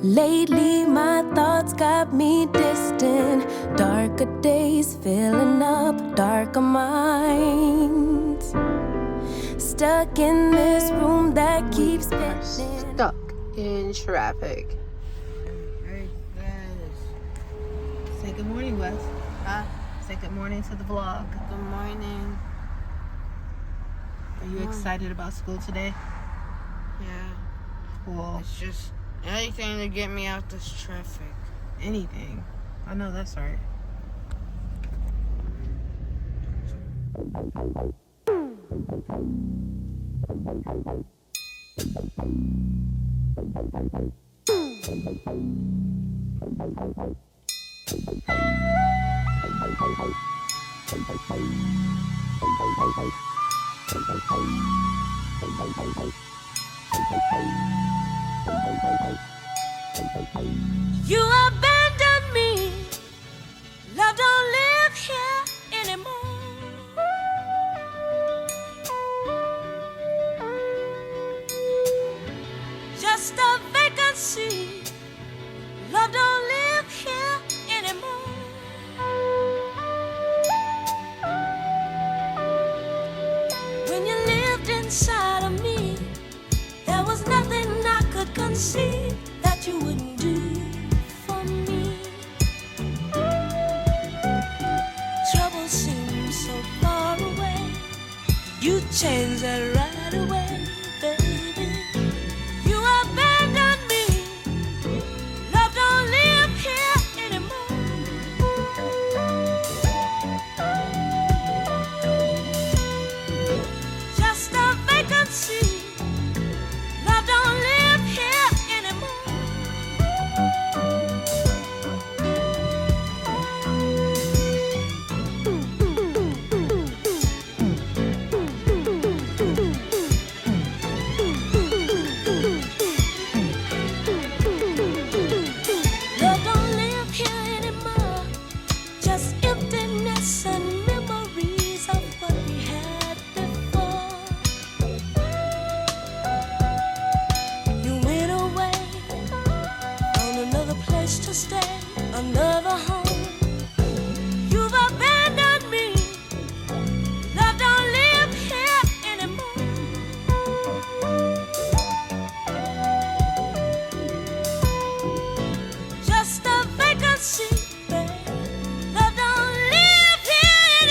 Lately my thoughts got me distant. Darker days filling up darker minds. Stuck in this room that keeps spinning. Stuck in traffic. Say good morning, Wes. Huh? Say good morning to the vlog. Good morning. Are you excited about school today? Yeah. Cool. It's just anything to get me out this traffic. Anything. I know that's right. You abandoned me. Love don't live here anymore. Just a vacancy. Love don't live here anymore. When you lived inside of me, there was nothing I could conceive that you wouldn't do for me. Trouble seems so far away. You changed that right away, baby. You abandoned me. Love don't live here anymore. Just a vacancy. Love don't live here anymore. Love don't live here anymore. Just emptiness and memories of what we had before. You went away, found another place to stay, another home. You've abandoned me. Love don't live here anymore. Just a vacancy, babe. Love don't live here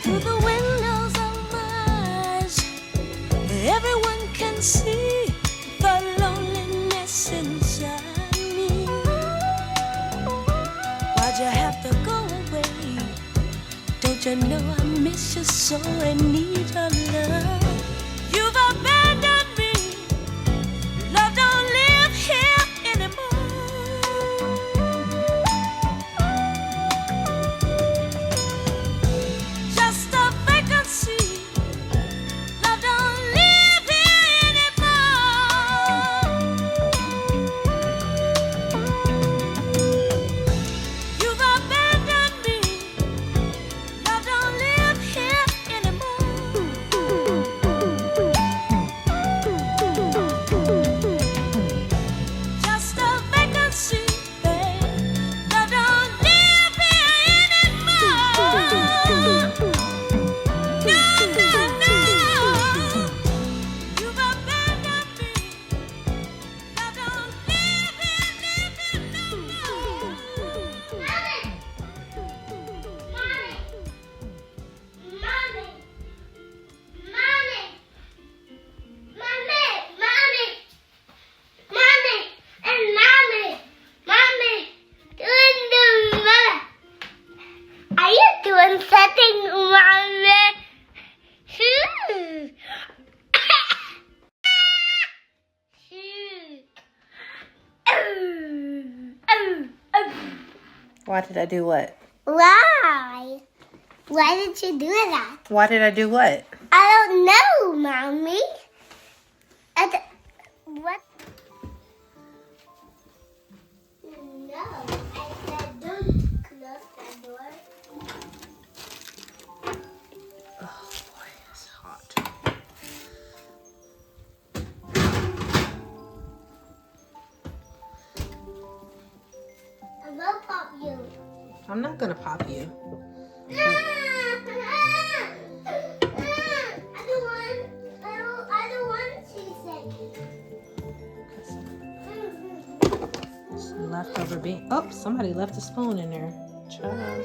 Through the windows of my eyes, everyone can see the loneliness inside me. Why'd you have to go away? Don't you know I miss you so and need your love? You've abandoned me. Love don't live here anymore. Just a vacancy. Love don't live here anymore. You've abandoned me. Love don't live here anymore. Just a vacancy, babe. Love don't live here anymore. No, no, no. You've abandoned me. Love don't live here no more. Are you doing something, Mommy? Why did I do what? Why? Why did you do that? Why did I do what? I don't know, Mommy. What? pop you. I'm not gonna pop you. I don't want to say. Some leftover bean. Oh, somebody left a spoon in there. Child.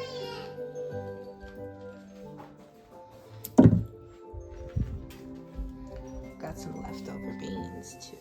Got some leftover beans too.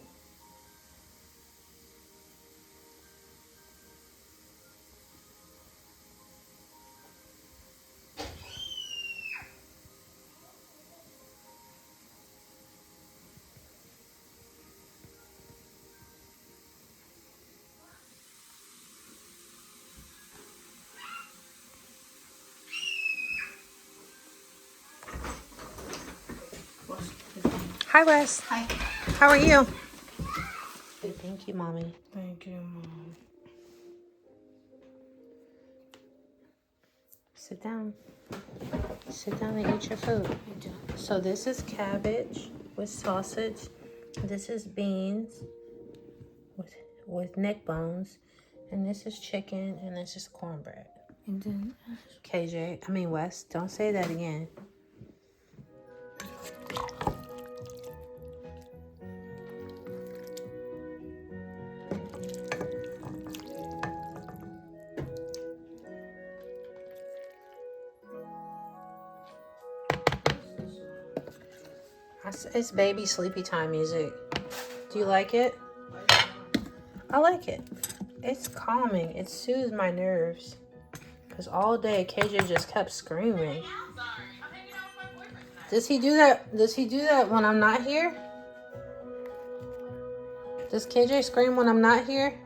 Hi, Wes. Hi. How are you? Thank you, Mommy. Thank you, Mom. Sit down. Sit down and eat your food. So this is cabbage with sausage. This is beans with neck bones. And this is chicken. And this is cornbread. And then Wes, don't say that again. It's baby sleepy time music. Do you like it? I like it. It's calming. It soothes my nerves. Because all day KJ just kept screaming. Does he do that? Does he do that when I'm not here? Does KJ scream when I'm not here?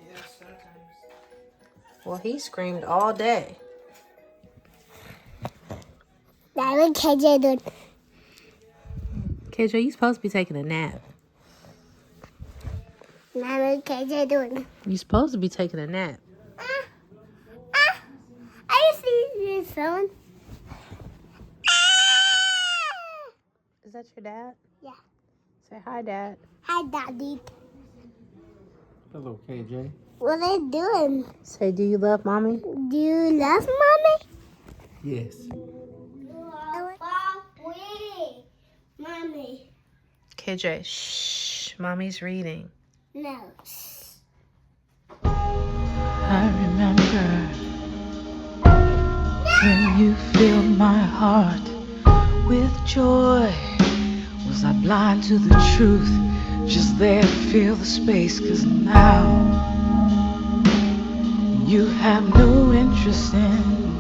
Yes, sometimes. Well, he screamed all day. That's what KJ did. KJ, you supposed to be taking a nap. That's what KJ doing. You supposed to be taking a nap. I see this phone. Is that your dad? Yeah. Say hi, Dad. Hi, Daddy. Hello, KJ. What are you doing? Say, do you love Mommy? Do you love Mommy? Yes. Mommy. KJ, shh. Mommy's reading. No. I remember when you filled my heart with joy. Was I blind to the truth? Just there to fill the space, 'cause now you have no interest in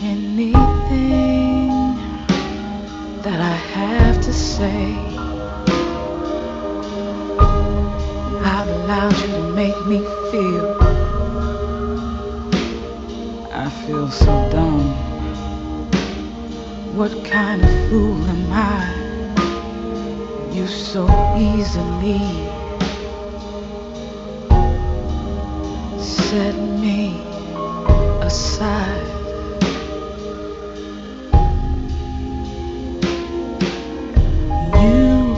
anything that I have to say. I've allowed you to make me feel. I feel so dumb. What kind of fool am I? You so easily set me aside. You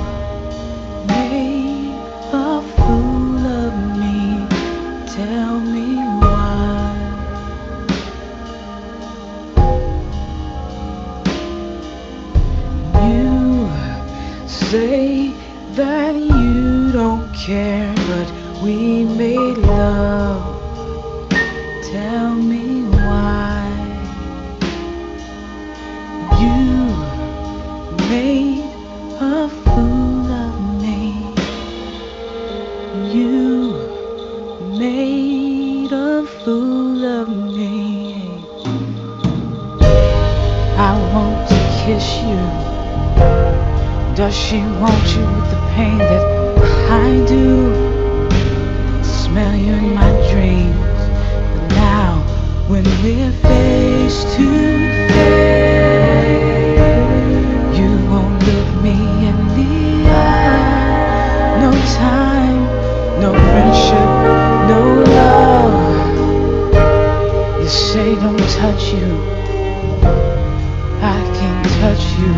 made a fool of me. Tell me why. You say that you don't care, but we made love. Tell me why. You made a fool of me. You made a fool of me. I want to kiss you. Does she want you with the pain that I do? Smell you in my dreams. But now, when we're face to face, you won't look me in the eye. No time, no friendship, no love. You say don't touch you. I can touch you.